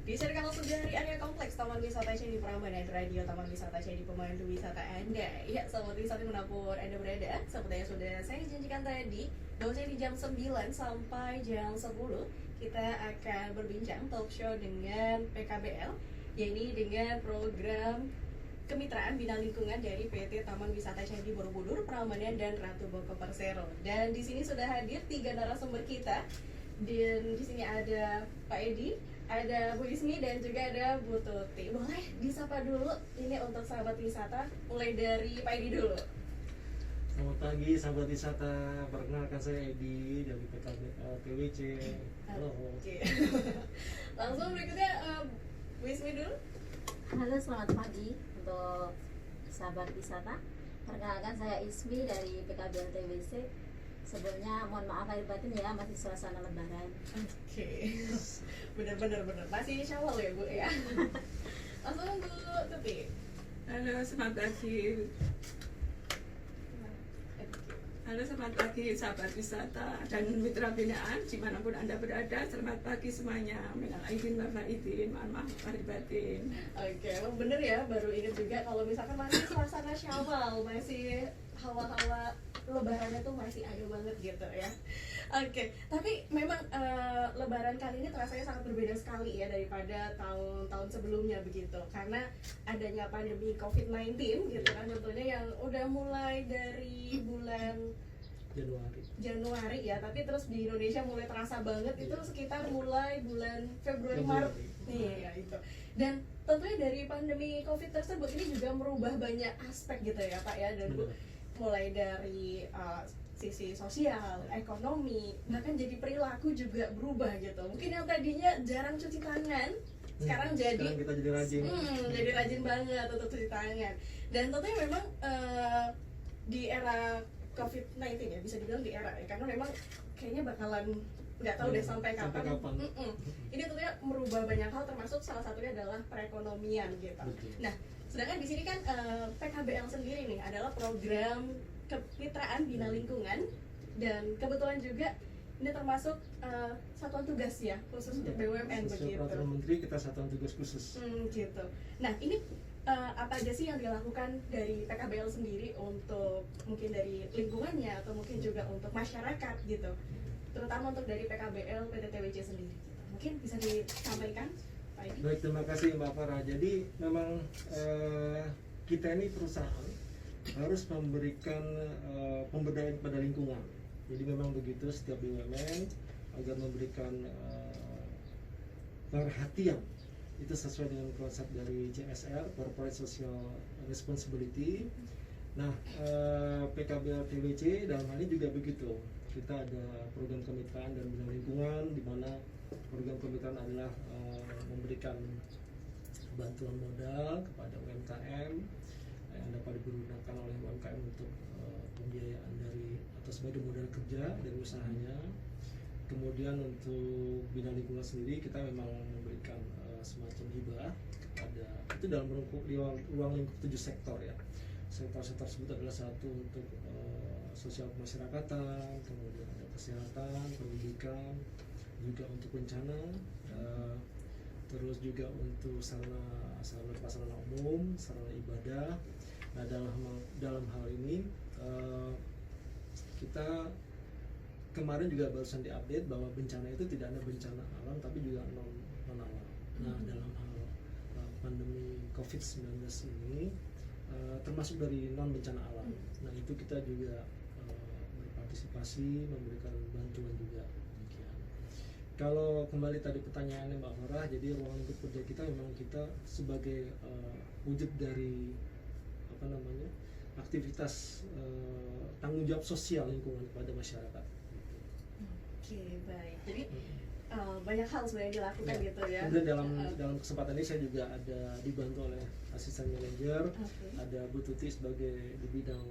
Di Circle Sejari Area Kompleks Taman Wisata Candi Prambanan, Radio Taman Wisata Candi, pemandu wisata Anda. Ya, selamat wisata dimanapun Anda berada. Seperti yang sudah saya janjikan tadi, bahwa di jam 9 sampai jam 10 kita akan berbincang talk show dengan PKBL, yaitu dengan program kemitraan bina lingkungan dari PT Taman Wisata Candi Borobudur, Prambanan, dan Ratu Boko Persero. Dan di sini sudah hadir 3 narasumber kita. Dan di sini ada Pak Edi, ada Bu Ismi, dan juga ada Bu Tuti. Boleh disapa dulu ini untuk sahabat wisata, mulai dari Pak Edi dulu. Selamat pagi sahabat wisata, perkenalkan saya Edi dari PKB TWC. Halo. Oke. Langsung berikutnya Bu Ismi dulu. Halo, selamat pagi untuk sahabat wisata. Perkenalkan saya Ismi dari PKBL TWC. Sebelumnya mohon maaf lahir batin ya, masih suasana lebaran. Oke. Benar-benar masih Syawal ya Bu ya. Langsung Bu Tuti. Halo, selamat pagi. Halo, selamat pagi sahabat wisata dan mitra binaan dimanapun Anda berada. Selamat pagi semuanya. Minal aidin wal faizin, mohon maaf lahir batin. Oke, emang bener ya, baru ingat juga kalau misalkan masih suasana Syawal, masih hawa-hawa lebarannya tuh masih ada banget gitu ya. Oke, tapi memang lebaran kali ini terasanya sangat berbeda sekali ya daripada tahun-tahun sebelumnya begitu. Karena adanya pandemi COVID-19 gitu kan, tentunya yang udah mulai dari bulan Januari ya, tapi terus di Indonesia mulai terasa banget itu sekitar mulai bulan Februari Maret nih ya itu. Dan tentunya dari pandemi COVID tersebut ini juga merubah banyak aspek gitu ya Pak ya, dan Bu, mulai dari sisi sosial, ekonomi, bahkan jadi perilaku juga berubah gitu. Mungkin yang tadinya jarang cuci tangan, sekarang Sekarang kita jadi rajin. jadi rajin banget untuk cuci tangan. Dan tentunya memang di era COVID-19 ya, bisa dibilang di era ya, karena memang kayaknya bakalan nggak tahu deh sampai kapan. Ini tentunya merubah banyak hal, termasuk salah satunya adalah perekonomian gitu. Betul. Nah, sedangkan di sini kan PKBL sendiri nih adalah program kemitraan bina lingkungan, dan kebetulan juga ini termasuk satuan tugas ya khusus untuk BUMN Sesuai begitu. peraturan menteri kita satuan tugas khusus. Gitu. Nah, ini apa aja sih yang dilakukan dari PKBL sendiri untuk mungkin dari lingkungannya atau mungkin juga untuk masyarakat gitu, terutama untuk dari PKBL PT TWC sendiri gitu. Mungkin bisa disampaikan Pak Edi? Baik, terima kasih Mbak Farah. Jadi memang kita ini perusahaan harus memberikan pemberdayaan pada lingkungan. Jadi memang begitu setiap BUMN agar memberikan perhatian itu sesuai dengan konsep dari CSR, Corporate Social Responsibility. Nah, PKBL TWC dalam hal ini juga begitu. Kita ada program kemitraan dan bina lingkungan, di mana program kemitraan adalah memberikan bantuan modal kepada UMKM yang dapat digunakan oleh UMKM untuk pembiayaan dari atau sebagai modal kerja dari usahanya. Kemudian untuk bina lingkungan sendiri kita memang memberikan semacam hibah kepada, itu dalam ruang lingkup 7 sektor ya. Sektor-sektor tersebut adalah satu untuk sosial kemasyarakatan, kemudian ada kesehatan, pendidikan, juga untuk bencana, terus juga untuk sarana umum, sarana ibadah. Nah, dalam hal ini kita kemarin juga barusan diupdate bahwa bencana itu tidak ada bencana alam tapi juga non alam. Nah, dalam hal pandemi COVID-19 ini termasuk dari non bencana alam. Nah, itu kita juga berpartisipasi, memberikan bantuan juga. Demikian. Kalau kembali tadi pertanyaannya Mbak Farah, jadi ruang lingkup kerja kita memang kita sebagai wujud dari aktivitas tanggung jawab sosial lingkungan kepada masyarakat. Oke, baik. Jadi banyak hal sebenarnya dilakukan gitu ya. Kemudian dalam kesempatan ini saya juga ada dibantu oleh asisten manajer, ada Bu Tuti sebagai di bidang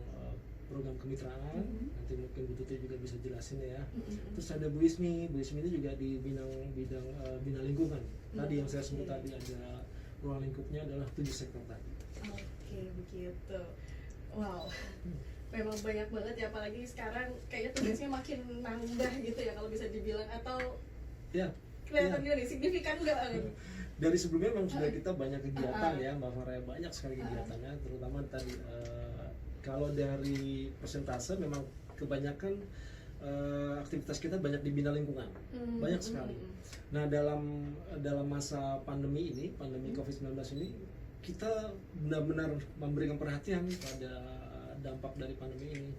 program kemitraan. Nanti mungkin Bu Tuti juga bisa jelasin ya. Terus ada Bu Ismi ini juga di bidang bina lingkungan. Tadi yang saya sebut tadi ada ruang lingkupnya adalah 7 sektor tadi. Oke, begitu. Wow. Memang banyak banget ya, apalagi sekarang kayaknya tugasnya makin nambah gitu ya kalau bisa dibilang, atau Ya, kelihatan gimana nih, signifikan nggak? Dari sebelumnya memang sudah kita banyak kegiatan ya Mbak Farah, banyak sekali kegiatannya, terutama tadi kalau dari persentase memang kebanyakan aktivitas kita banyak di bidang lingkungan, banyak sekali. Nah dalam masa pandemi ini, pandemi COVID-19 ini, kita benar-benar memberikan perhatian pada dampak dari pandemi ini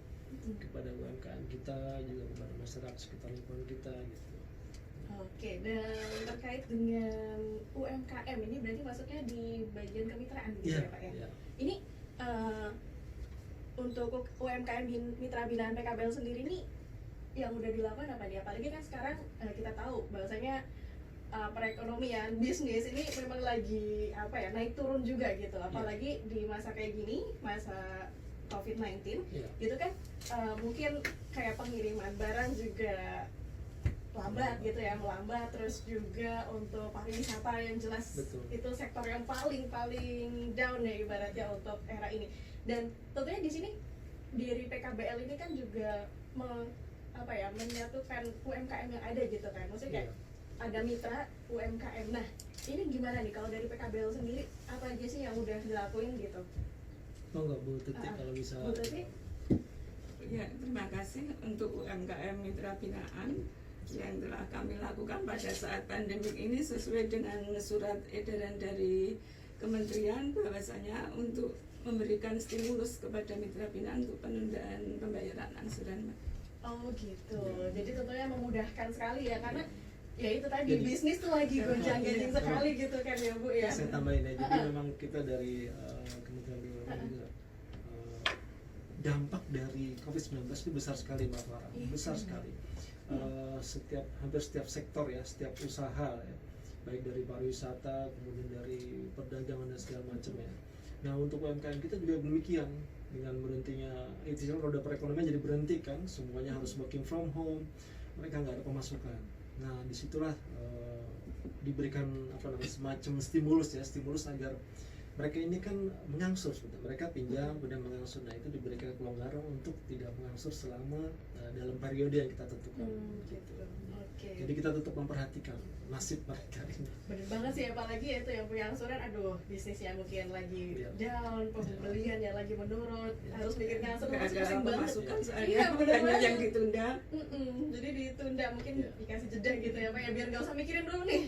kepada UMKM kita, juga kepada masyarakat sekitar lingkungan kita gitu. Oke, dan terkait dengan UMKM ini berarti masuknya di bagian kemitraan gitu ya Pak ya? Iya. Ini untuk UMKM Mitra Binaan PKBL sendiri nih yang udah dilakukan apa nih? Apalagi kan sekarang kita tahu bahwasanya perekonomian bisnis ini memang lagi apa ya, naik turun juga gitu, apalagi di masa kayak gini, masa COVID-19 gitu kan, mungkin kayak pengiriman barang juga lambat gitu ya, melambat, terus juga untuk pariwisata yang jelas itu sektor yang paling down ya ibaratnya untuk era ini. Dan tentunya di sini dari PKBL ini kan juga menyatukan UMKM yang ada gitu kan, maksudnya kayak ada mitra UMKM. Nah ini gimana nih kalau dari PKBL sendiri, apa aja sih yang udah dilakuin gitu? Enggak Bu Tuti kalau bisa. Bu Tuti? Ya, terima kasih untuk UMKM Mitra Binaan yang telah kami lakukan pada saat pandemi ini sesuai dengan surat edaran dari Kementerian bahwasanya untuk memberikan stimulus kepada mitra binaan untuk penundaan pembayaran angsuran. Oh gitu, jadi tentunya memudahkan sekali ya, karena ya itu tadi bisnis tuh lagi gonjang-ganjing sekali gitu kan ya Bu ya. Saya tambahin ya, jadi memang kita dari Kementerian BUMN juga dampak dari COVID-19 itu besar sekali Mbak Farah, besar sekali. Hampir setiap sektor ya, setiap usaha ya, baik dari pariwisata, kemudian dari perdagangan dan segala macam ya. Nah untuk UMKM kita juga demikian, dengan berhentinya roda perekonomian jadi berhenti kan, semuanya harus working from home, mereka nggak ada pemasukan. Nah disitulah diberikan semacam stimulus agar mereka ini kan mengangsur, mereka pinjam kemudian mengangsur. Nah itu diberikan kelonggaran untuk tidak mengangsur selama dalam periode yang kita tentukan. Gitu. Okay. Jadi kita tetap memperhatikan nasib mereka ini. Bener banget sih, apalagi itu yang punya angsuran, aduh bisnisnya mungkin lagi down, pembelian yang lagi menurun, harus mikir ngangsur, pusing banget. Masukan soalnya banyak yang ditunda. Jadi ditunda, mungkin dikasih jeda gitu ya Pak ya, biar nggak usah mikirin dulu nih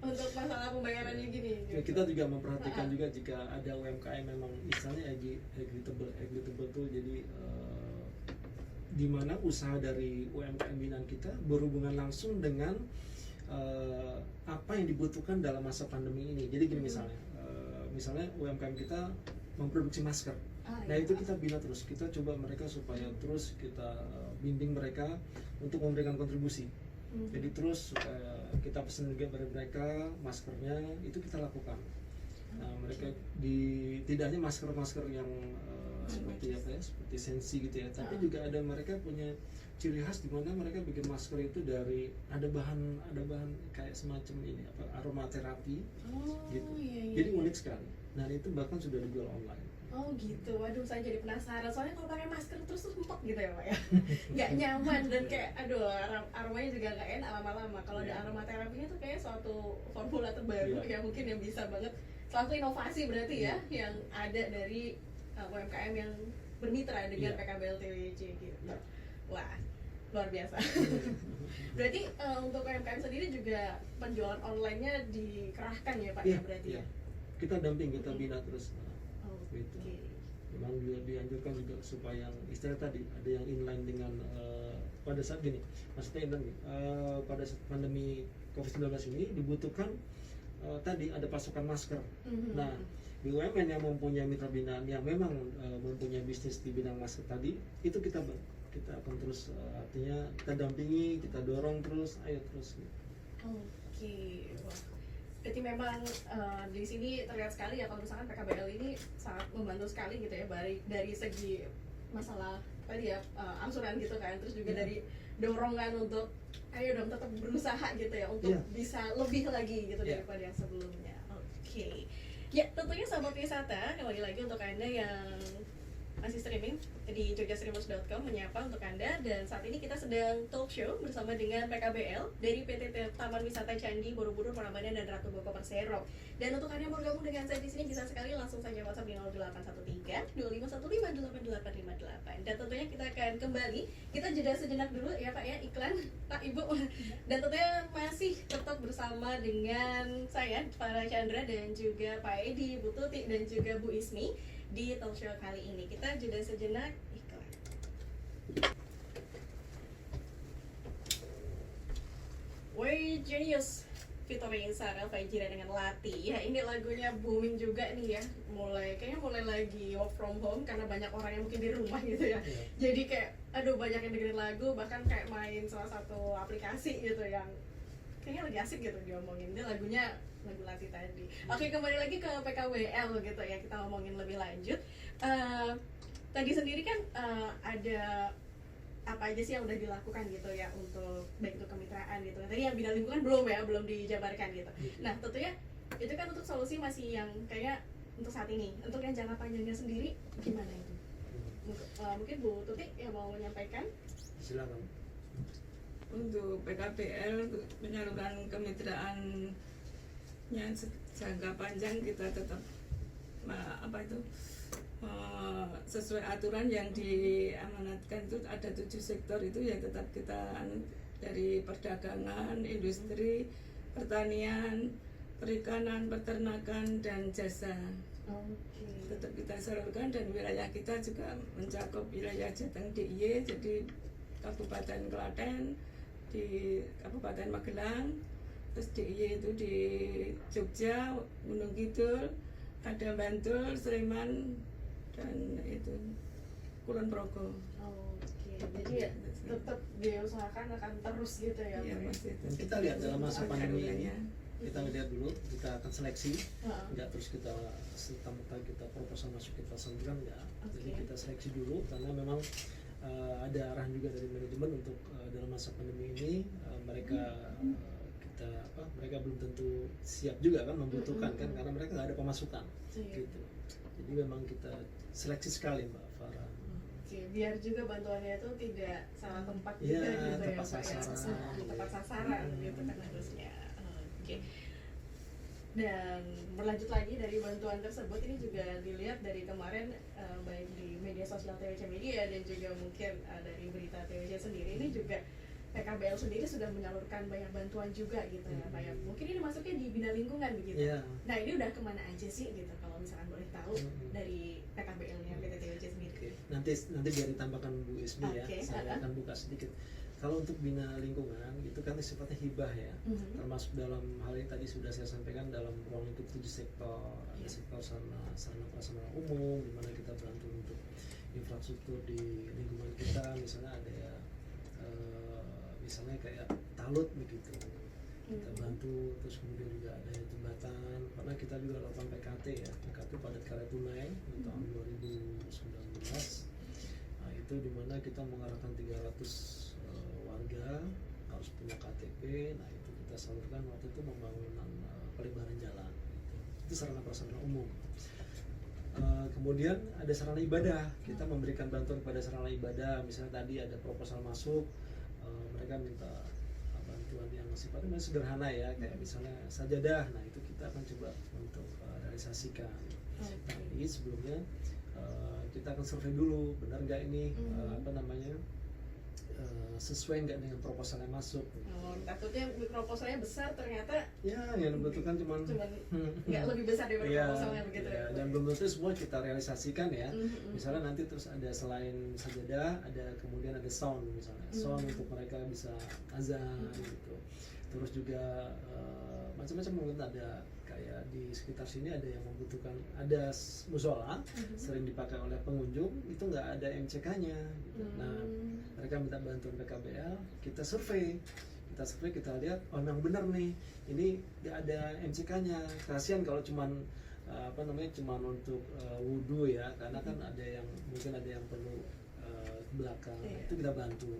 untuk masalah pembayarannya gini. Gitu. Kita juga memperhatikan juga jika ada UMKM memang misalnya equitable tuh, jadi di mana usaha dari UMKM binaan kita berhubungan langsung dengan apa yang dibutuhkan dalam masa pandemi ini. Jadi gini misalnya UMKM kita memproduksi masker. Nah itu kita bina terus, kita coba mereka supaya terus kita bimbing mereka untuk memberikan kontribusi. Jadi terus kita pesan juga dari mereka maskernya, itu kita lakukan. Nah mereka tidak hanya masker yang seperti seperti sensi gitu ya, tapi juga ada mereka punya ciri khas di mana mereka bikin masker itu dari ada bahan kayak semacam ini aromaterapi gitu. Jadi unik sekali. Nah itu bahkan sudah dijual online. Oh gitu, waduh saya jadi penasaran, soalnya kalau pakai masker terus empuk gitu ya Pak ya, nggak nyaman dan kayak aduh aromanya juga nggak enak lama-lama. Kalau ada aromaterapinya tuh kayak suatu formula terbaru ya mungkin yang bisa banget, suatu inovasi berarti ya yang ada dari UMKM yang bermitra dengan PKBL TWC gitu. Wah luar biasa. Berarti untuk UMKM sendiri juga penjualan online-nya dikerahkan ya Pak ya berarti ya? Kita damping, kita bina terus. Gitu. Okay. Memang dianjurkan juga supaya yang istilah tadi ada yang inline dengan pada saat gini, maksudnya pada saat pandemi COVID-19 ini dibutuhkan tadi ada pasokan masker. Nah BUMN yang mempunyai mitra binaan yang memang mempunyai bisnis di bidang masker tadi, itu kita akan terus artinya kita dampingi, kita dorong terus, ayo terus. Oke. Wah. Berarti memang di sini terlihat sekali ya kalau misalkan PKBL ini sangat membantu sekali gitu ya, dari segi masalah tadi ya angsuran gitu kan, terus juga dari dorongan untuk ayo dong tetap berusaha gitu ya untuk bisa lebih lagi gitu daripada yang sebelumnya. Oke. Ya tentunya sahabat wisata, kembali lagi untuk Anda yang masih streaming di jogjastreamers.com menyapa untuk Anda, dan saat ini kita sedang talk show bersama dengan PKBL dari PT Taman Wisata Candi Borobudur Prambanan dan Ratu Boko Persero. Dan untuk Anda yang mau gabung dengan saya di sini bisa sekali langsung saja WhatsApp di 0813 2515 8858. Dan tentunya kita akan kembali, kita jeda sejenak dulu ya Pak ya, iklan Pak Ibu. Dan tentunya masih tetap bersama dengan saya Farah Chandra dan juga Pak Edi, Bu Tuti dan juga Bu Ismi di talk show kali ini. Kita jeda sejenak, iklan. Way Genius featuring Sarah Fajira dengan Lati. Ya, ini lagunya booming juga nih ya. Kayaknya mulai lagi work from home karena banyak orang yang mungkin di rumah gitu ya. Jadi kayak aduh banyak yang dengerin lagu, bahkan kayak main salah satu aplikasi gitu yang kayaknya lagi asik gitu diomongin. Ini lagunya lagu Lati tadi. Oke, kembali lagi ke PKWL gitu ya, kita ngomongin lebih lanjut. Tadi sendiri kan ada apa aja sih yang udah dilakukan gitu ya untuk baik untuk kemitraan gitu. Tadi yang bidang lingkungan belum dijabarkan gitu. Nah tentunya itu kan untuk solusi masih yang kayak untuk saat ini. Untuk yang jangka panjangnya sendiri gimana itu? Mungkin Bu Tuti yang mau menyampaikan? Silakan. Untuk PKBL untuk penyaluran kemitraan yang jangka panjang kita tetap sesuai aturan yang diamanatkan. Itu ada 7 sektor itu yang tetap kita dari perdagangan, industri, pertanian, perikanan, peternakan, dan jasa. Tetap kita salurkan, dan wilayah kita juga mencakup wilayah Jateng DIY, jadi Kabupaten Klaten, di Kabupaten Magelang, terus DIY itu di Jogja, Gunung Kidul, ada Bantul, Sleman, dan itu Kulon Progo. Jadi ya tetap diusahakan akan terus gitu ya. Iya, masih Dan kita lihat dalam masa pandemi ini, wilayah. kita lihat dulu, kita akan seleksi, enggak terus kita serta-merta kita proposal masuk kita salurkan, enggak. Jadi kita seleksi dulu karena memang ada arahan juga dari manajemen untuk dalam masa pandemi ini mereka mereka belum tentu siap juga kan, membutuhkan kan, karena mereka nggak ada pemasukan gitu. Jadi memang kita seleksi sekali Mbak Farah. Biar juga bantuannya itu tidak salah tempat Ya, juga gitu ya tepat Pak ya. sasaran. Tepat sasaran gitu kan harusnya. Oke. Dan berlanjut lagi dari bantuan tersebut, ini juga dilihat dari kemarin baik di media sosial TWC Media dan juga mungkin dari berita TWC sendiri, ini juga PKBL sendiri sudah menyalurkan banyak bantuan juga gitu ya Pak ya. Mungkin ini masuknya di bidang lingkungan begitu. Yeah. Nah ini udah kemana aja sih gitu kalau misalkan boleh tahu dari PKBL-nya PT TWC sendiri. Nanti biar ditambahkan Bu Ismi ya, saya akan buka sedikit. Kalau untuk bina lingkungan itu kan sifatnya hibah ya, termasuk dalam hal yang tadi sudah saya sampaikan dalam ruang lingkup 7 sektor. Ada sektor sarana prasarana umum, di mana kita bantu untuk infrastruktur di lingkungan kita, misalnya ada ya misalnya kayak talut begitu, kita bantu. Terus kemudian juga ada jembatan, karena kita juga lakukan PKT ya, PKT padat karya tunai di tahun 2019. Nah itu dimana kita mengarahkan 300 warga harus punya KTP. Nah itu kita salurkan waktu itu pembangunan pelebaran jalan gitu. Itu sarana prasarana umum. Kemudian ada sarana ibadah, kita memberikan bantuan kepada sarana ibadah. Misalnya tadi ada proposal masuk, mereka minta bantuan yang sifatnya masih sederhana ya, kayak misalnya sajadah. Nah itu kita akan coba untuk realisasikan. Tapi sebelumnya kita akan survei dulu, benar nggak ini sesuai nggak dengan proposal yang masuk. Takutnya proposalnya besar, ternyata ya yang dibutuhkan cuman nggak lebih besar daripada proposalnya begitu ya. Dan belum tentu semua kita realisasikan ya. Misalnya nanti terus ada selain sajadah, ada kemudian ada sound misalnya, sound untuk mereka bisa azan gitu. Terus juga macam-macam, mungkin ada kayak di sekitar sini ada yang membutuhkan, ada musola sering dipakai oleh pengunjung, itu nggak ada MCK-nya gitu. Nah mereka minta bantuan PKBL, kita survei, kita lihat oh memang benar nih ini nggak ada MCK-nya. Kasihan kalau cuman cuman untuk wudhu ya, karena kan ada yang mungkin ada yang perlu belakang, itu kita bantu.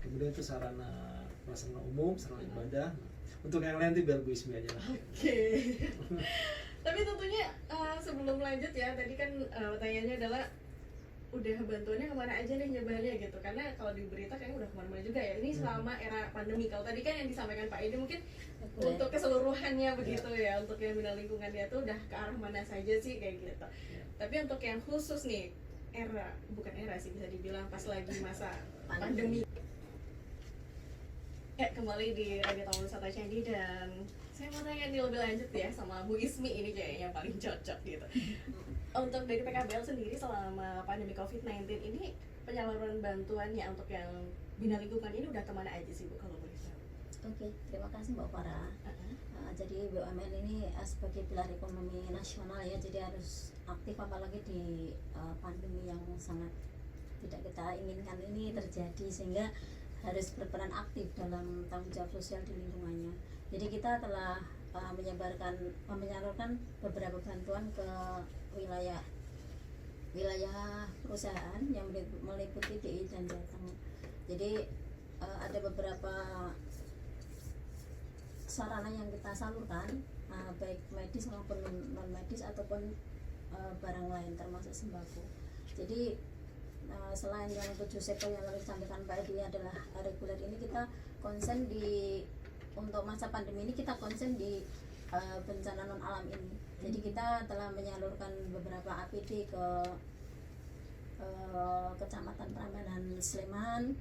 Kemudian itu sarana prasarana umum, sarana ibadah. Untuk yang lain nanti biar Bu Ismi aja lah. Tapi tentunya sebelum lanjut ya, tadi kan pertanyaannya adalah udah bantuannya kemana aja nih nyebarnya gitu, karena kalau di berita kayaknya udah kemana-mana juga ya ini selama era pandemi. Kalau tadi kan yang disampaikan Pak Edi mungkin untuk keseluruhannya begitu ya, untuk yang bina lingkungannya tuh udah ke arah mana saja sih kayak gitu. Tapi untuk yang khusus nih bukan era sih, bisa dibilang pas lagi masa pandemi. Kembali di Radio Taman Wisata Candi, dan saya mau tanya nih lebih lanjut ya sama Bu Ismi, ini kayaknya yang paling cocok gitu. Untuk dari PKBL sendiri selama pandemi COVID-19 ini, penyaluran bantuannya untuk yang bina lingkungan ini udah kemana aja sih Bu, kalau boleh tahu? Oke, terima kasih Mbak Farah. Jadi BUMN ini sebagai pilar ekonomi nasional ya, jadi harus aktif apalagi di pandemi yang sangat tidak kita inginkan ini terjadi, sehingga harus berperan aktif dalam tanggung jawab sosial di lingkungannya. Jadi kita telah menyalurkan beberapa bantuan ke wilayah perusahaan yang meliputi DI dan Jateng. Jadi ada beberapa sarana yang kita salurkan, baik medis maupun non medis ataupun barang lain termasuk sembako. Jadi selain yang 7 sektor yang tadi disampaikan Pak Edi adalah reguler, ini kita konsen untuk masa pandemi ini kita konsen di bencana non alam ini. Jadi kita telah menyalurkan beberapa APD ke Kecamatan Prambanan Sleman,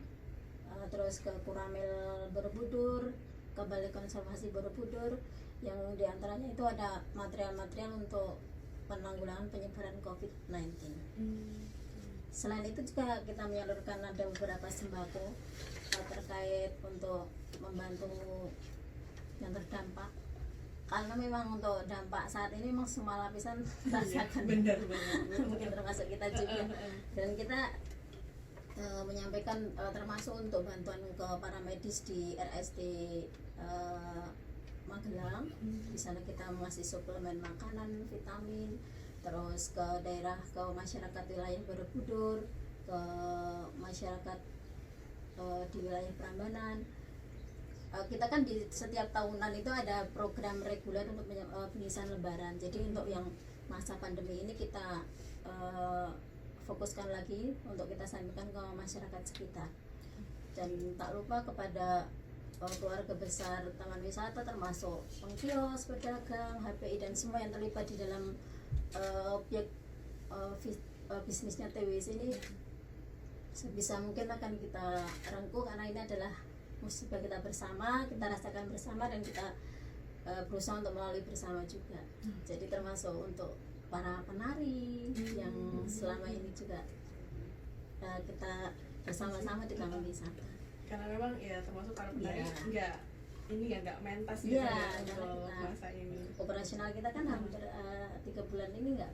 terus ke Kuramil Borobudur, ke Balai Konservasi Borobudur, yang diantaranya itu ada material-material untuk penanggulangan penyebaran COVID-19. Selain itu juga kita menyalurkan ada beberapa sembako terkait untuk membantu yang terdampak, karena memang untuk dampak saat ini memang semua lapisan rasakan. Benar. Mungkin termasuk kita juga, dan kita menyampaikan termasuk untuk bantuan ke para medis di RSD Magelang. Di sana kita masih suplemen makanan, vitamin, terus ke masyarakat wilayah Borobudur, ke masyarakat di wilayah Prambanan. Kita kan di setiap tahunan itu ada program reguler untuk pengisian lebaran. Jadi untuk yang masa pandemi ini kita fokuskan lagi untuk kita sampaikan ke masyarakat sekitar. Dan tak lupa kepada keluarga besar taman wisata, termasuk pengkios, pedagang, HPI, dan semua yang terlibat di dalam objek bisnisnya TWC ini, sebisa mungkin akan kita rangkul, karena ini adalah musibah kita bersama, kita rasakan bersama, dan kita berusaha untuk melalui bersama juga. Jadi termasuk untuk para penari yang selama ini juga kita bersama-sama di taman wisata. Karena memang ya termasuk para penari nggak mentas gitu ya, untuk masa ini. Operasional kita kan hampir 3 bulan ini nggak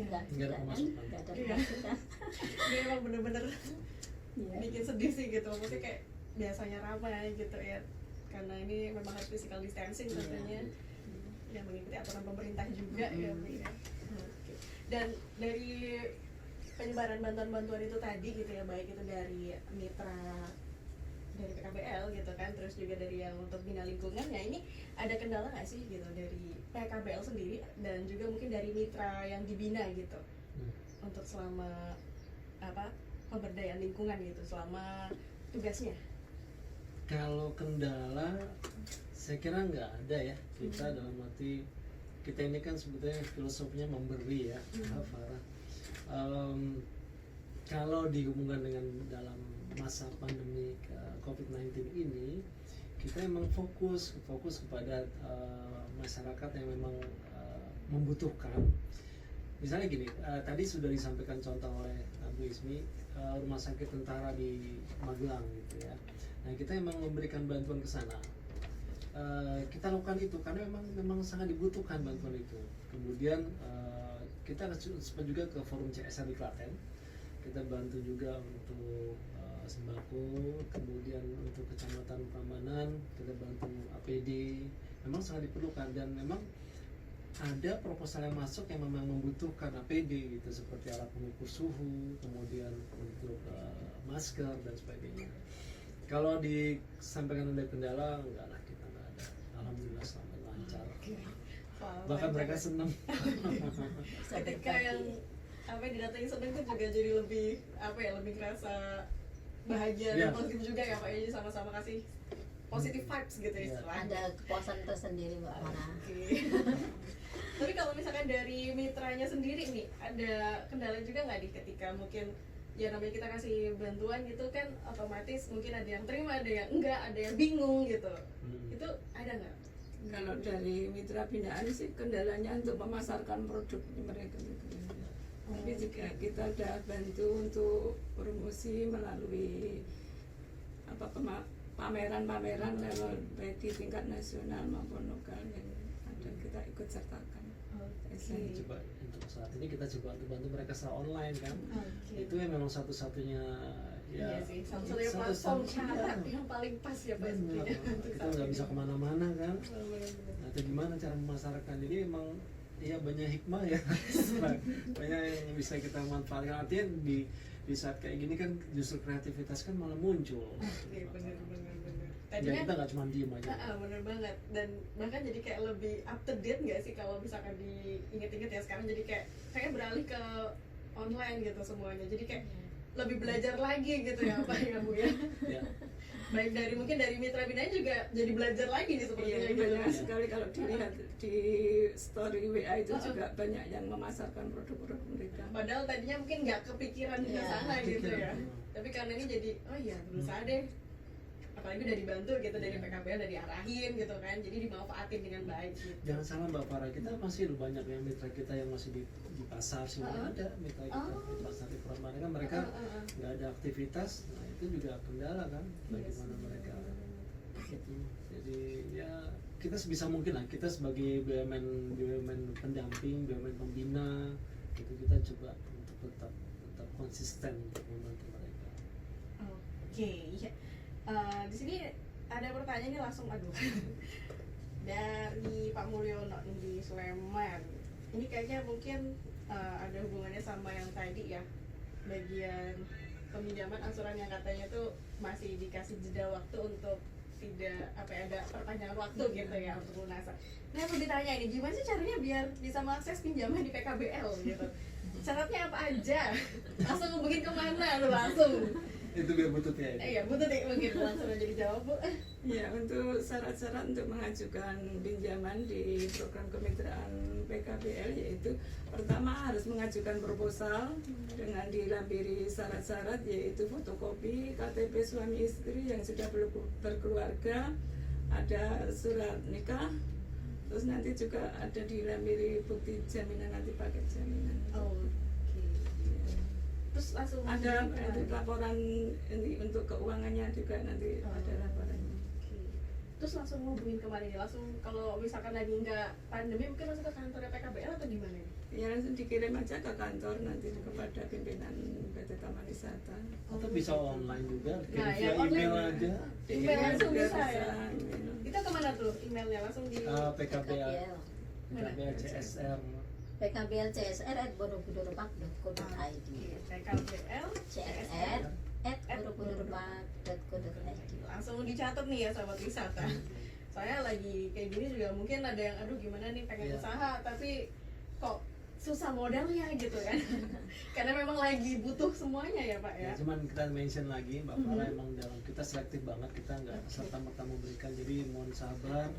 ada pemasukan. Ini emang bener-bener bikin sedih sih gitu, maksudnya kayak biasanya ramai gitu ya, karena ini memang harus physical distancing tentunya, yang mengikuti aturan pemerintah juga ya Bu ya. Dan dari penyebaran bantuan-bantuan itu tadi gitu ya, baik itu dari mitra dari PKBL gitu kan, terus juga dari yang untuk bina lingkungan, ya ini ada kendala nggak sih gitu dari PKBL sendiri dan juga mungkin dari mitra yang dibina gitu untuk selama pemberdayaan lingkungan gitu selama tugasnya? Kalau kendala saya kira nggak ada ya. Kita dalam arti kita ini kan sebetulnya filosofinya memberi ya, Farah. Kalau dihubungkan dengan dalam masa pandemi COVID-19 ini, kita emang fokus kepada masyarakat yang memang membutuhkan. Misalnya gini, tadi sudah disampaikan contoh oleh Bu Ismi, rumah sakit tentara di Magelang gitu ya. Nah, kita emang memberikan bantuan ke sana. Kita lakukan itu karena memang sangat dibutuhkan bantuan itu. Kemudian kita sempat juga ke forum CSR di Klaten. Kita bantu juga untuk sembako, kemudian untuk Kecamatan Prambanan kita bantu APD. Memang sangat diperlukan, dan memang ada proposal yang masuk yang memang membutuhkan APD gitu, seperti alat pengukur suhu, kemudian untuk masker dan sebagainya. Kalau disampaikan ada kendala, enggak lah, kita enggak ada. Alhamdulillah selamat lancar. Bahkan mereka senang. Ketika yang apa yang didatengin seneng tuh juga jadi lebih apa ya, lebih ngerasa bahagia Iya. dan positif juga ya Pak ya, jadi sama-sama kasih positive vibes gitu Iya. istilahnya. Ada kepuasan tersendiri Mbak Mona. Oke. Tapi kalau misalkan dari mitranya sendiri nih, ada kendala juga nggak nih ketika mungkin ya namanya kita kasih bantuan gitu kan, otomatis mungkin ada yang terima, ada yang enggak, ada yang bingung gitu. Itu ada nggak? Kalau dari mitra binaan sih kendalanya untuk memasarkan produk mereka gitu. Tapi juga kita ada bantu untuk promosi melalui apa pameran-pameran lewat baik di tingkat nasional maupun lokal yang ada kita ikut sertakan. Ini coba untuk saat ini kita coba untuk bantu mereka secara online kan. Oke. Itu yang memang satu-satunya Iya sih, satu-satunya platform cara yang paling pas ya Pak. benar. sepertinya. Kita nggak bisa kemana-mana kan. Benar-benar. Atau gimana cara memasarkan, jadi emang ya banyak hikmah ya. Banyak yang bisa kita manfaatkan. Artinya di saat kayak gini kan justru kreativitas kan malah muncul. Oke, benar. Ya kita nggak cuma diem aja. Bener banget, dan bahkan jadi kayak lebih up to date nggak sih kalau misalkan diinget-inget ya, sekarang jadi kayak beralih ke online gitu semuanya, jadi kayak lebih belajar lagi gitu ya Pak ya Bu ya. Ya. Baik dari mungkin dari mitra binaan juga jadi belajar lagi nih sepertinya Iya, gitu. banyak sekali kalau dilihat di story WA itu juga banyak yang memasarkan produk-produk mereka. Padahal tadinya mungkin nggak kepikiran ke Iya, sana gitu ya. kepikiran. Tapi karena ini jadi oh iya berusaha deh. Apalagi udah dibantu gitu dari PKBL, udah diarahin gitu kan. Jadi dimanfaatin dengan baik gitu. Jangan salah Mbak Farah, kita masih banyak yang mitra kita yang masih di pasar sih, ada mitra kita di pasar di Prambanan kan mereka nggak ada aktivitas, nah itu juga kendala kan bagaimana mereka gitu. Jadi ya kita sebisa mungkin lah, kita sebagai BUMN pendamping, BUMN pembina itu kita coba untuk tetap konsisten untuk membantu mereka. Oke, iya. Di sini ada pertanyaan ini langsung dari Pak Mulyono nih di Sleman. Ini kayaknya mungkin ada hubungannya sama yang tadi ya, bagian peminjaman angsuran yang katanya tuh masih dikasih jeda waktu untuk tidak ada perpanjangan waktu gitu ya untuk lunasan. Nah aku ditanya ini gimana sih caranya biar bisa mengakses pinjaman di PKBL gitu? Syaratnya apa aja? Langsung hubungin kemana lu langsung? Itu biar bututnya itu. Iya, betul deh, mungkin langsung aja dijawab Bu. Ya, untuk syarat-syarat untuk mengajukan pinjaman di program kemitraan PKBL yaitu pertama harus mengajukan proposal dengan dilampiri syarat-syarat yaitu fotokopi KTP suami istri yang sudah berkeluarga, ada surat nikah, terus nanti juga ada dilampiri bukti jaminan nanti paket jaminan. Terus langsung Ada laporan ini untuk keuangannya juga nanti ada laporannya. Terus langsung ngubungin kemana nih? Langsung kalau misalkan lagi nggak pandemi mungkin langsung ke kantornya PKBL atau gimana nih? Ya langsung dikirim aja ke kantor nanti kepada pimpinan PT Taman Wisata. Atau bisa online juga, Nah, via yang email online. aja. Email langsung juga bisa ya? email. Itu kemana tuh emailnya? Langsung di PKBL, PKBL PKBL CSR. pkblcsr@borobudur.co.id PKBL csr@borobudur.co.id. langsung dicatat nih ya sahabat wisata. Saya lagi kayak gini juga mungkin ada yang aduh gimana nih pengen Iya. usaha tapi kok susah modalnya gitu kan. Karena memang lagi butuh semuanya ya Pak ya. Ya, cuman kita mention lagi Mbak Farah emang dalam kita selektif banget, kita nggak serta-merta memberikan, jadi mohon sabar,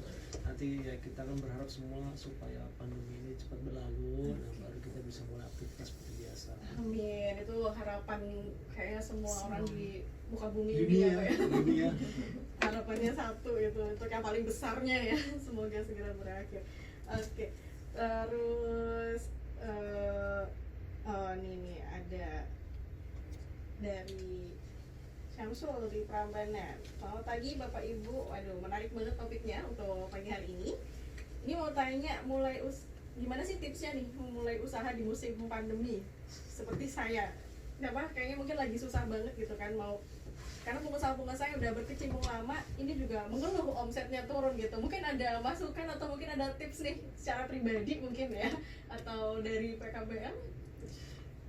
nanti ya kita kan berharap semua supaya pandemi ini cepat berlalu dan baru kita bisa mulai aktivitas seperti biasa. Amin, itu harapan kayaknya semua orang di muka bumi ini Dunia, ya Pak ya. dunia. Harapannya satu itu untuk yang paling besarnya ya, semoga segera berakhir. Oke, terus ini ada dari Syamsul di Prambanan. Selamat pagi Bapak Ibu. Waduh, menarik banget topiknya untuk pagi hari ini. Ini mau tanya gimana sih tipsnya nih memulai usaha di musim pandemi seperti saya. Kenapa? Kayaknya mungkin lagi susah banget gitu kan, karena pengusaha-pengusaha yang udah berkecimpung lama ini juga mengeluh omsetnya turun gitu. Mungkin ada masukan atau mungkin ada tips nih secara pribadi mungkin ya, atau dari PKBL?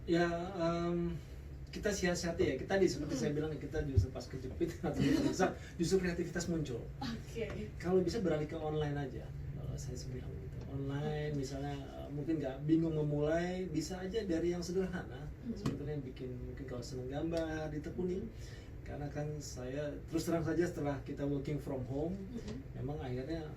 Ya kita siasati ya, kita seperti saya bilang, kita justru pas kejepit atau kita justru kreativitas muncul. Oke. Kalau bisa beralih ke online aja, kalau saya bilang gitu. online misalnya, mungkin nggak bingung memulai, bisa aja dari yang sederhana. Sebetulnya bikin, mungkin kalau seneng gambar ditekuni, karena kan saya terus terang saja setelah kita working from home, memang akhirnya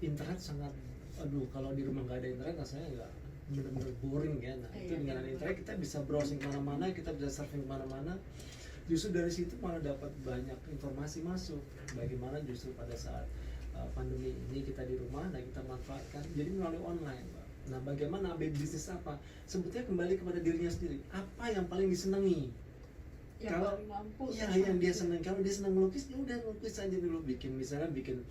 internet sangat, aduh kalau di rumah nggak ada internet rasanya nggak, bener-bener boring ya. Nah itu dengan ada internet kita bisa browsing kemana-mana, kita bisa surfing kemana-mana. Justru dari situ malah dapat banyak informasi masuk. Bagaimana justru pada saat pandemi ini kita di rumah, nah kita manfaatkan jadi melalui online, Pak. Nah bagaimana bisnis apa? Sebetulnya kembali kepada dirinya sendiri. Apa yang paling disenangi? Yang Kalau paling mampu ya yang dia senang, kalau dia senang melukis, ya udah lukis aja dulu, bikin misalnya bikin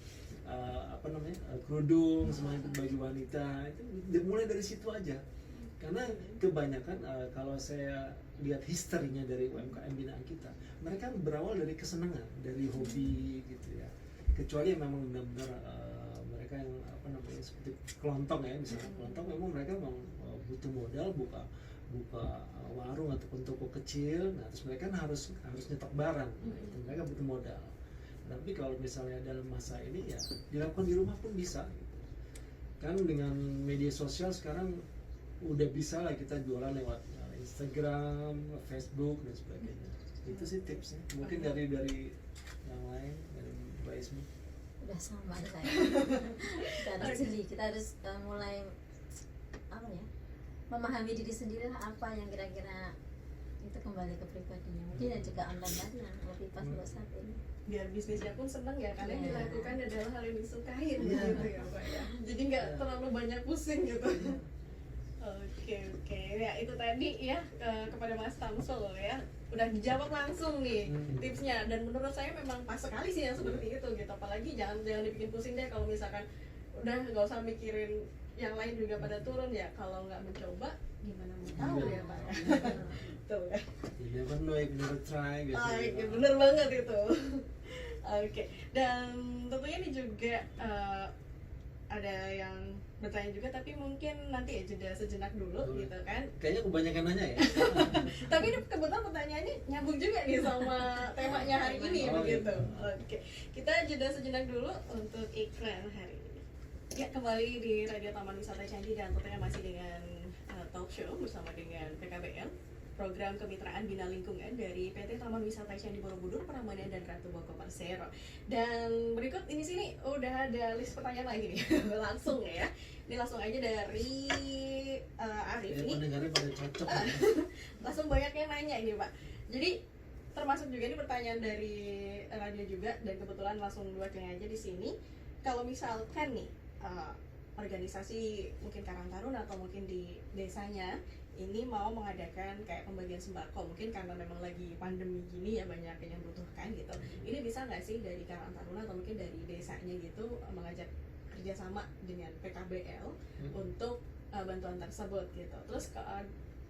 kerudung semuanya bagi wanita, itu mulai dari situ aja. Karena kebanyakan kalau saya lihat historinya dari UMKM binaan kita, mereka berawal dari kesenangan, dari hobi gitu ya. Kecuali yang memang benar-benar mereka yang seperti kelontong ya, misalnya kelontong memang mereka memang butuh modal buka warung ataupun toko kecil. Nah terus mereka kan harus nyetok barang, nah, itu mereka butuh modal. Tapi kalau misalnya dalam masa ini ya dilakukan di rumah pun bisa gitu. Kan dengan media sosial sekarang udah bisa lah kita jualan lewat Instagram, Facebook dan sebagainya. Itu sih tipsnya. Mungkin dari yang lain, dari Mbak Ismi. Udah sama saya. Kita harus mulai apa ya, memahami diri sendiri lah, apa yang kira-kira itu kembali ke pribadinya. Mungkin ya juga online tadi yang lebih pas buat saat ini. Biar bisnisnya pun seneng ya, karena yang Iya. dilakukan adalah hal yang disukain Iya. gitu ya Pak ya. Jadi nggak terlalu banyak pusing gitu. Oke, ya itu tadi ya kepada Mas Tamsul ya, udah dijawab langsung nih tipsnya, dan menurut saya memang pas sekali sih yang seperti itu gitu. Apalagi jangan dibikin pusing deh kalau misalkan udah nggak usah mikirin yang lain juga pada turun ya, kalau nggak mencoba gimana mau tahu ya Pak ya. Tuh ya. You never know if you never try biasanya. Bener banget itu. Oke, dan tentunya ini juga ada yang bertanya juga, tapi mungkin nanti ya jeda sejenak dulu gitu kan. Kayaknya kebanyakan nanya ya. Tapi ini kebetulan pertanyaannya nyambung juga nih sama temanya hari ini begitu. Oke, kita jeda sejenak dulu untuk iklan hari ini. Ya, kembali di Radio Taman Wisata Candi dan tentunya masih dengan talk show bersama dengan PKBL, program kemitraan bina lingkungan dari PT Taman Wisata Candi Borobudur, Prambanan dan Ratu Boko Persero. Dan berikut ini sini udah ada list pertanyaan lagi nih. Langsung ya. Ini langsung aja dari Arif Ya, ini. pendengarnya pada cocok. Langsung banyak yang nanya ini Pak. Jadi termasuk juga ini pertanyaan dari radio juga, dan kebetulan langsung diwakilin aja di sini. Kalau misalkan nih organisasi mungkin Karang Taruna atau mungkin di desanya ini mau mengadakan kayak pembagian sembako, mungkin karena memang lagi pandemi gini ya banyak yang membutuhkan gitu. Ini bisa nggak sih dari Karang Taruna atau mungkin dari desanya gitu mengajak kerjasama dengan PKBL untuk bantuan tersebut gitu. Terus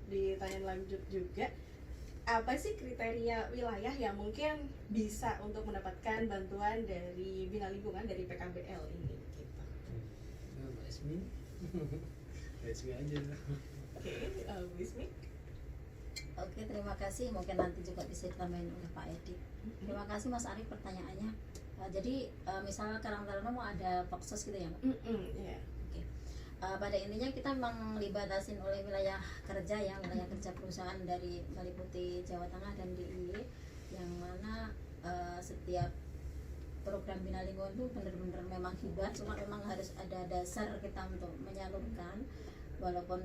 ditanya lanjut juga, apa sih kriteria wilayah yang mungkin bisa untuk mendapatkan bantuan dari bina lingkungan dari PKBL ini gitu. Nah, Mbak Ismi. Mbak Ismi aja. Oke, Wismi. Oke, terima kasih. Mungkin nanti juga bisa ditambahin oleh Pak Edi. Terima kasih Mas Arif pertanyaannya. Jadi misalnya Karang Taruna mau ada Poksos gitu ya Mbak? Iya. Oke. Pada intinya kita memang dibatasin oleh wilayah kerja ya, wilayah kerja perusahaan dari meliputi Jawa Tengah dan DIY, yang mana setiap program bina lingkungan itu benar-benar memang hibah, cuma memang harus ada dasar kita untuk menyalurkan. Walaupun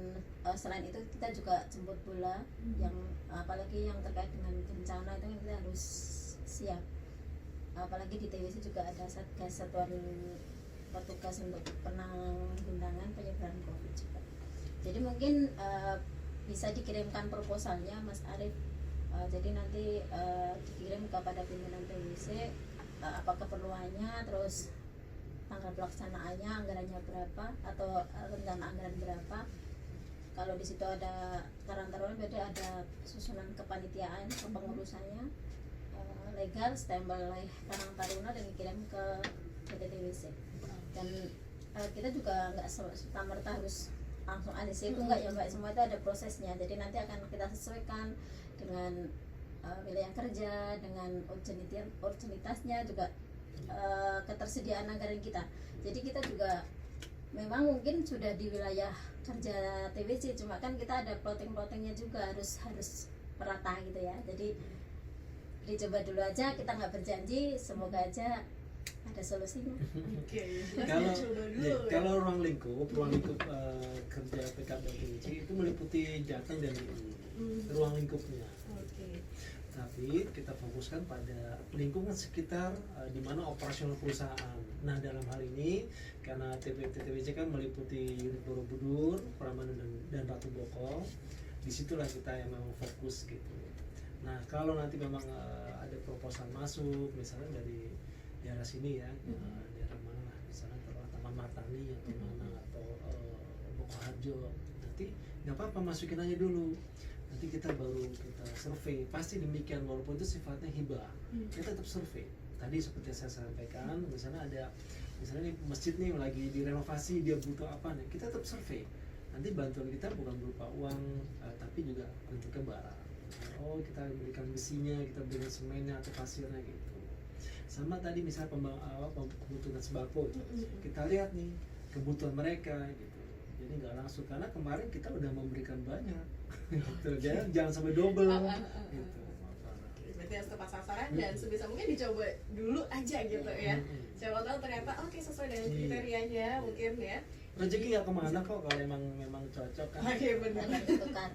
selain itu kita juga jemput bola, yang apalagi yang terkait dengan bencana itu kita harus siap. Apalagi di TWC juga ada Satgas, Satuan Petugas untuk Penanggulangan Penyebaran COVID juga. Jadi mungkin bisa dikirimkan proposalnya Mas Arif. Jadi nanti dikirim kepada pimpinan TWC apa keperluannya, terus tanggal pelaksanaannya, anggarannya berapa atau rencana anggaran berapa. Kalau di situ ada Karang Taruna, berarti ada susunan kepanitiaan, kepengurusannya legal, stempel oleh Karang Taruna dan dikirim ke PTTWC. Dan kita juga nggak serta-merta harus langsung ADC itu enggak ya Mbak, semua itu ada prosesnya. Jadi nanti akan kita sesuaikan dengan wilayah kerja, dengan urgenitasnya juga, ketersediaan anggaran kita. Jadi kita juga memang mungkin sudah di wilayah kerja TWC, cuma kan kita ada plotting-plottingnya juga harus merata gitu ya. Jadi dicoba dulu aja, kita nggak berjanji, semoga aja ada solusinya. Oke, Kalau coba ya, dulu ya. kalau ruang lingkup kerja PKBLTWC itu meliputi Jateng dan ruang lingkupnya. Oke. Tapi kita fokuskan pada lingkungan sekitar di mana operasional perusahaan. Nah, dalam hal ini karena TWC kan meliputi unit Borobudur, Prambanan dan Ratu Boko, disitulah kita yang memang fokus gitu. Nah, kalau nanti memang ada proposal masuk, misalnya dari daerah sini ya, daerah mana lah, misalnya Taman Martani atau mana atau Boko Harjo, nanti nggak apa-apa masukin aja dulu. Nanti kita baru kita survei, pasti demikian walaupun itu sifatnya hibah, kita tetap survei. Tadi seperti saya sampaikan, misalnya misalnya nih masjid nih lagi direnovasi, dia butuh apa nih, kita tetap survei. Nanti bantuan kita bukan berupa uang, tapi juga bentuknya barang. Oh, kita berikan besinya, kita berikan semennya atau pasirnya gitu. Sama tadi misalnya kebutuhan sembako, kita lihat nih kebutuhan mereka gitu. Jadi nggak langsung, karena kemarin kita udah memberikan banyak gitu. Jangan sampai double gitu. Berarti harus tepat sasaran dan sebisa mungkin dicoba dulu aja gitu ya. Siapa tahu ternyata oke, sesuai dengan kriterianya mungkin ya. Rezeki nggak kemana kok kalau memang cocok kan. Oke, benar. Tukar.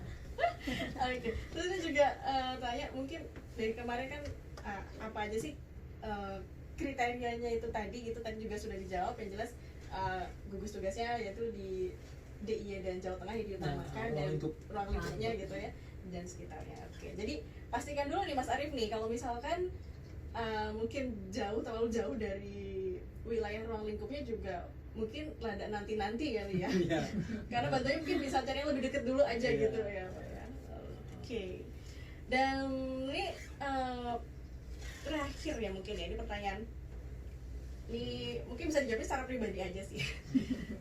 Oke, terus ini juga tanya mungkin dari kemarin kan apa aja sih kriterianya itu tadi juga sudah dijawab. Yang jelas gugus tugasnya yaitu di DIY dan Jawa Tengah yang diutamakan dan ruang lingkupnya gitu ya dan sekitarnya. Oke, jadi pastikan dulu nih Mas Arief nih kalau misalkan mungkin terlalu jauh dari wilayah ruang lingkupnya juga mungkin rada nanti kali ya. Karena bantuannya mungkin bisa cari yang lebih deket dulu aja gitu ya Pak ya. Oke. Dan ini terakhir ya mungkin ya, ini pertanyaan ini mungkin bisa dijawab secara pribadi aja sih.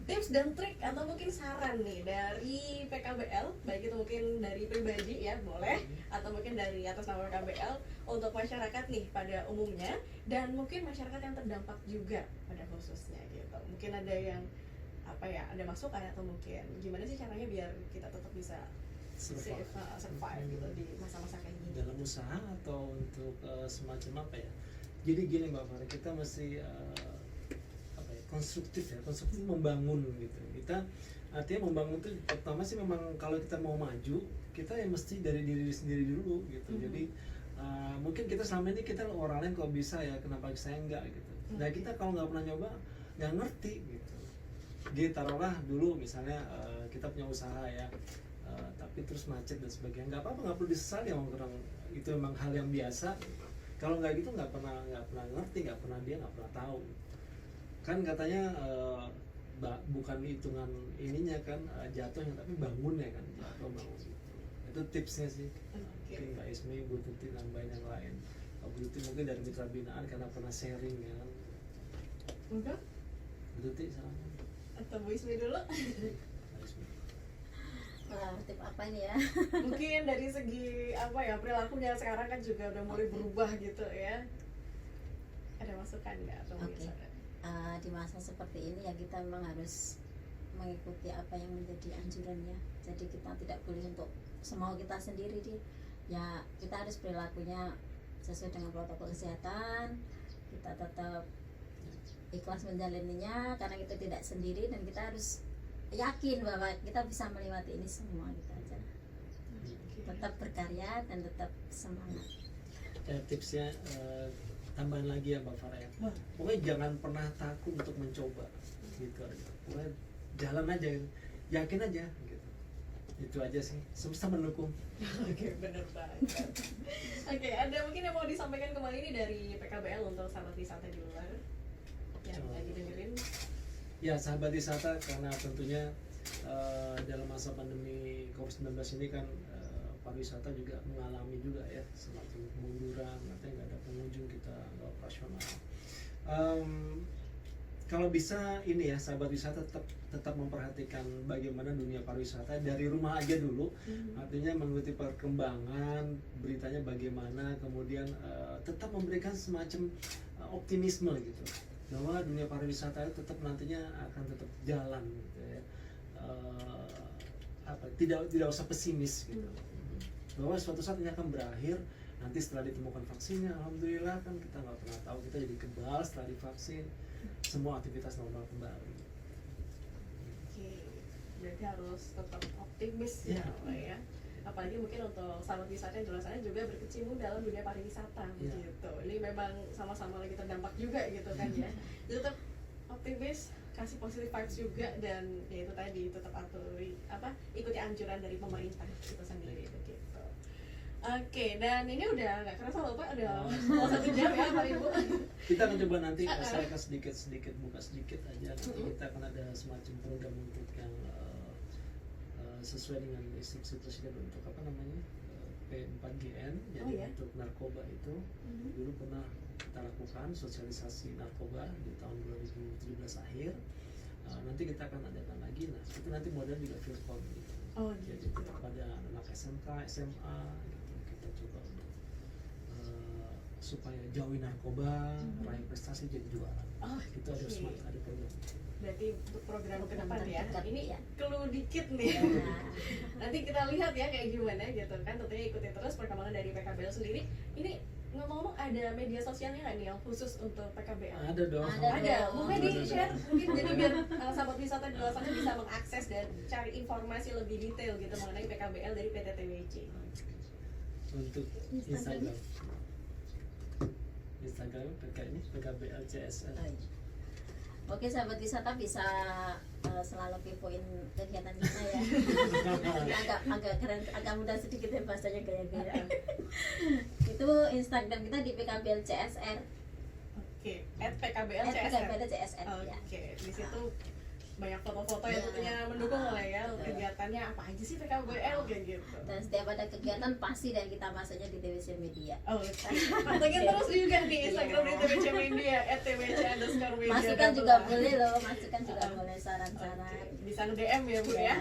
Tips dan trik atau mungkin saran nih dari PKBL, baik itu mungkin dari pribadi ya boleh, atau mungkin dari atas nama PKBL untuk masyarakat nih pada umumnya dan mungkin masyarakat yang terdampak juga pada khususnya gitu. Mungkin ada yang ada masukan atau mungkin gimana sih caranya biar kita tetap bisa survive gitu di masa-masa kayak gini dalam usaha atau untuk semacam apa ya. Jadi gini Mbak Farah, kita mesti konstruktif membangun gitu. Kita artinya membangun itu pertama sih memang kalau kita mau maju, kita ya mesti dari diri sendiri dulu gitu. Jadi mungkin kita selama ini kita orang lain kok bisa ya, kenapa saya enggak gitu. Nah kita kalau nggak pernah nyoba nggak ngerti gitu. Jadi taruhlah dulu misalnya kita punya usaha ya, tapi terus macet dan sebagainya, nggak apa-apa, nggak perlu disesali, itu memang hal yang biasa. Kalau nggak gitu nggak pernah ngerti, nggak pernah tahu. Kan katanya bukan hitungan ininya kan jatuhnya, tapi bangunnya kan, bangun gitu. Itu tipsnya sih. Mungkin Mbak Ismi, Bu Tuti nambahin yang lain. Bu Tuti mungkin dari mitra binaan karena pernah sharing ya kan. Enggak? Bu Tuti salam. Atau Bu Ismi dulu? Tip apa ini ya? Mungkin dari segi perilakunya sekarang kan juga udah mulai berubah gitu ya. Ada masukan nggak atau Oke. Di masa seperti ini ya kita memang harus mengikuti apa yang menjadi anjurannya. Jadi kita tidak boleh untuk semau kita sendiri ya, kita harus perilakunya sesuai dengan protokol kesehatan. Kita tetap ikhlas menjalaninya karena kita tidak sendiri dan kita harus yakin bahwa kita bisa melewati ini semua gitu aja. Tetap berkarya dan tetap semangat. Tipsnya tambahan lagi ya Mbak Farah ya. Pokoknya jangan pernah takut untuk mencoba gitu aja. Pokoknya jalan aja, yakin aja gitu. Itu aja sih, semesta mendukung. Oke, bener banget. Oke, ada mungkin yang mau disampaikan kembali nih dari PKBL untuk sahabat wisata di luar yang lagi dengerin? Ya sahabat wisata, karena tentunya dalam masa pandemi COVID-19 ini kan pariwisata juga mengalami juga ya semacam kemunduran, artinya nggak ada pengunjung, kita nggak operasional. Kalau bisa ini ya sahabat wisata tetap memperhatikan bagaimana dunia pariwisata dari rumah aja dulu, artinya mengikuti perkembangan beritanya bagaimana, kemudian tetap memberikan semacam optimisme gitu. bahwa dunia pariwisata itu tetap nantinya akan tetap jalan gitu ya. Tidak usah pesimis gitu, bahwa suatu saat ini akan berakhir. Nanti setelah ditemukan vaksinnya, alhamdulillah kan kita nggak pernah tahu, kita jadi kebal setelah divaksin, semua aktivitas normal kembali. Oke, berarti harus tetap optimis ya, Pak ya. Apalagi mungkin untuk sahabat wisata yang jelasnya juga berkecimpung dalam dunia pariwisata gitu. Ini memang sama-sama lagi terdampak juga gitu kan ya. Jadi tetap optimis, kasih positive vibes juga, dan ya itu tadi tetap ikuti anjuran dari pemerintah itu sendiri begitu. Oke, dan ini udah nggak kerasa loh Pak, udah mau 1 jam ya Pak Ibu. Kita akan coba nanti, saya akan sedikit buka sedikit aja. Nanti kita akan ada semacam program untuk yang sesuai dengan instruksi presiden untuk P4GN. Jadi untuk narkoba itu dulu pernah kita lakukan sosialisasi narkoba di tahun 2017 akhir. Nanti kita akan adakan lagi. Nah, itu nanti model juga Vilkom gitu. Jadi pada anak SMK, SMA gitu, kita coba untuk supaya jauhi narkoba, raih prestasi jadi juara. Itu ada semacam ada program. Berarti untuk program ke depan ya. terdekat, Ini ya. clue dikit nih. Nanti kita lihat ya kayak gimana gitu kan. Tentunya ikuti terus perkembangan dari PKBL sendiri. Ini ngomong-ngomong ada media sosialnya nggak nih yang khusus untuk PKBL? Ada dong. Ada. Mungkin di share mungkin jadi biar sahabat wisata di luar sana bisa mengakses dan cari informasi lebih detail gitu mengenai PKBL dari PT TWC. Untuk Instagram PKBL CSR. Oke, sahabat wisata bisa selalu kepoin kegiatan kita ya. agak keren, agak mudah sedikit ya bahasanya gaya-gaya. Itu Instagram kita di PKBL CSR. Oke, @PKBL CSR. Oke, di situ banyak foto-foto yang tentunya mendukung lah ya kegiatannya apa aja sih PKBL kayak gitu. Dan setiap ada kegiatan pasti dan kita masuknya di TWC Media. Pantengin terus juga di Instagram di TWC Media @twc_media. Masukan juga boleh loh, masukan juga boleh, saran-saran. Bisa DM ya Bu ya.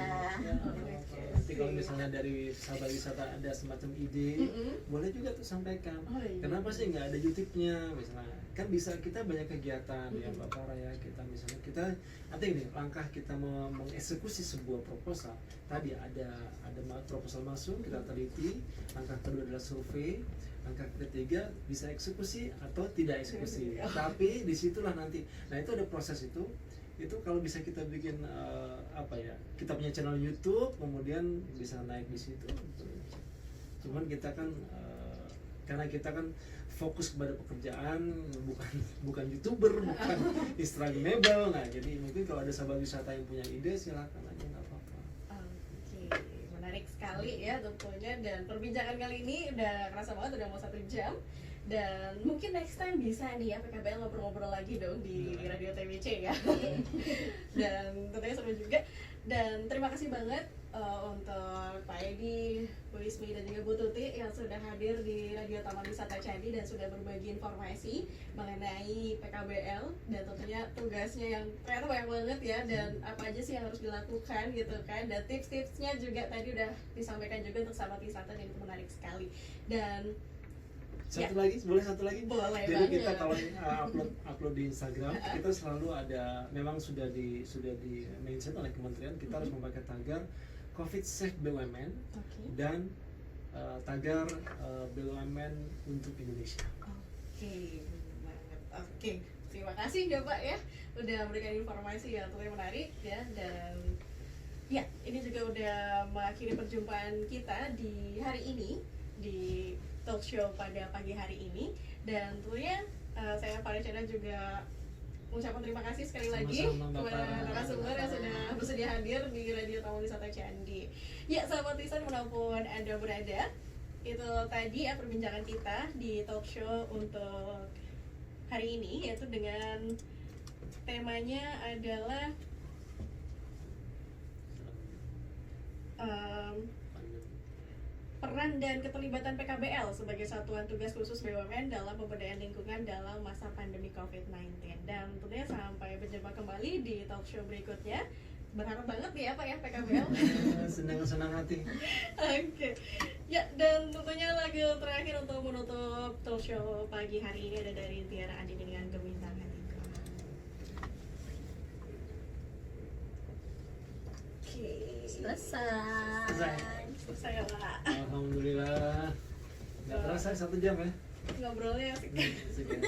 Nanti kalau misalnya dari sahabat wisata ada semacam ide, boleh juga tuh sampaikan. Kenapa sih nggak ada YouTube-nya misalnya? Kan bisa, kita banyak kegiatan ya Mbak Farah ya, kita misalnya kita ini langkah kita mengeksekusi sebuah proposal. Tadi ada proposal masuk, kita teliti, langkah kedua adalah survei, langkah ketiga bisa eksekusi atau tidak eksekusi. Tapi disitulah nanti, nah itu ada proses itu kalau bisa kita bikin kita punya channel YouTube, kemudian bisa naik di situ. Cuman kita kan karena kita kan fokus kepada pekerjaan, bukan YouTuber, bukan Instagramable. Nah, jadi mungkin kalau ada sahabat wisata yang punya ide, silakan aja, nggak apa-apa. Oke, menarik sekali ya tentunya, dan perbincangan kali ini udah kerasa banget, udah mau 1 jam. Dan mungkin next time bisa nih ya PKBL ngobrol-ngobrol lagi dong di Radio TWC ya. Dan tentunya seru juga. Dan terima kasih banget untuk Pak Edi, Bu Ismi, dan juga Bu Tuti yang sudah hadir di Radio Taman Wisata Candi dan sudah berbagi informasi mengenai PKBL dan tentunya tugasnya yang ternyata banyak banget ya, dan apa aja sih yang harus dilakukan gitu kan, dan tips-tipsnya juga tadi udah disampaikan juga untuk sahabat wisata, dan itu menarik sekali. Dan boleh satu lagi? Boleh. Jadi kita kalau upload di Instagram, kita selalu ada, memang sudah di mention oleh kementerian, kita harus memakai tagar COVID Safe BUMN dan tagar BUMN untuk Indonesia. Oke, terima kasih ya Pak ya, udah memberikan informasi yang tentunya menarik ya. Dan ya, ini juga udah mengakhiri perjumpaan kita di hari ini di talk show pada pagi hari ini. Dan tentunya saya Farah Chana juga mengucapkan terima kasih sekali lagi kepada narasumber yang sudah bersedia hadir di Radio Taman Wisata Candi. Ya, sahabat wisata dimanapun Anda berada, itu tadi ya perbincangan kita di talk show untuk hari ini, yaitu dengan temanya adalah peran dan keterlibatan PKBL sebagai satuan tugas khusus BUMN dalam pemberdayaan lingkungan dalam masa pandemi COVID-19. Dan tentunya sampai berjumpa kembali di talk show berikutnya. Berharap banget nih ya Pak ya PKBL. Senang hati. Oke. Ya, dan tentunya lagu terakhir untuk menutup talk show pagi hari ini ada dari Tiara Andi dengan Gemintang Hatiku. Selesai. Selesai ya Pak. Alhamdulillah. Nggak terasa 1 jam ya? Ngobrolnya asik. Asik ya.